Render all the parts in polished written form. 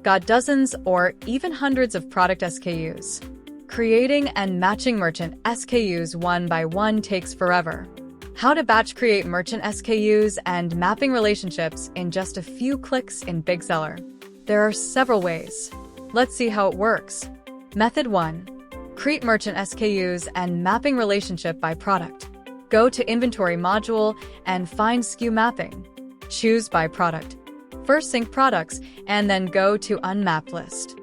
Got dozens or even hundreds of product SKUs? Creating and matching merchant SKUs one by one takes forever. How to batch create merchant SKUs and mapping relationships in just a few clicks in BigSeller. There are several ways. Let's see how it works. Method 1. Create merchant SKUs and mapping relationship by product. Go to Inventory module and find SKU mapping. Choose by product. First sync products and then go to Unmapped list.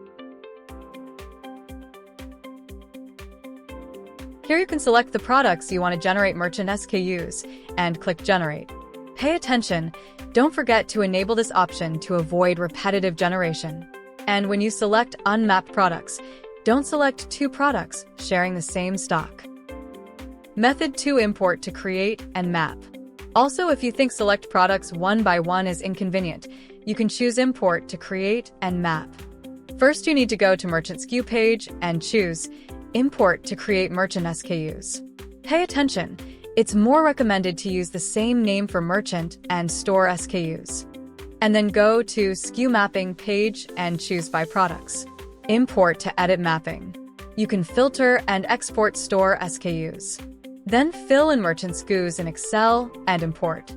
Here you can select the products you want to generate merchant SKUs and click Generate. Pay attention, don't forget to enable this option to avoid repetitive generation. And when you select Unmapped products, don't select two products sharing the same stock. Method 2. Import to create and map. Also, if you think select products one by one is inconvenient, you can choose Import to create and map. First, you need to go to Merchant SKU page and choose Import to create merchant SKUs. Pay attention, it's more recommended to use the same name for merchant and store SKUs. And then go to SKU mapping page and choose by products. Import to edit mapping. You can filter and export store SKUs. Then fill in merchant SKUs in Excel and import.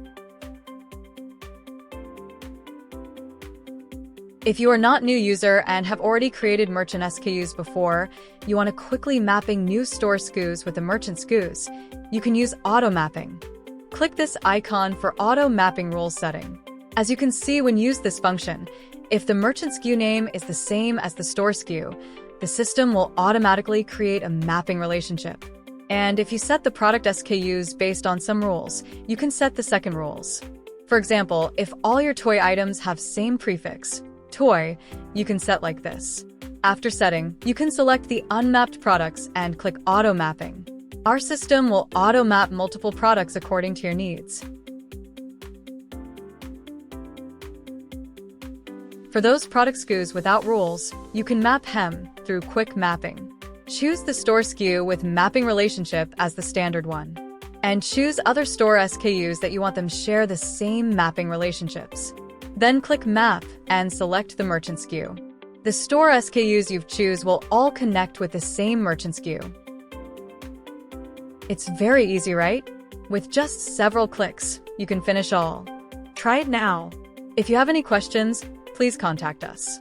If you are not new user and have already created merchant SKUs before, you want to quickly mapping new store SKUs with the merchant SKUs, you can use auto mapping. Click this icon for auto mapping rule setting. As you can see when use this function, if the merchant SKU name is the same as the store SKU, the system will automatically create a mapping relationship. And if you set the product SKUs based on some rules, you can set the second rules. For example, if all your toy items have same prefix, toy, you can set like this. After setting, you can select the unmapped products and click Auto Mapping. Our system will auto map multiple products according to your needs. For those product SKUs without rules, you can map them through quick mapping. Choose the store SKU with mapping relationship as the standard one. And choose other store SKUs that you want them share the same mapping relationships. Then click Map and select the merchant SKU. The store SKUs you choose will all connect with the same merchant SKU. It's very easy, right? With just several clicks, you can finish all. Try it now. If you have any questions, please contact us.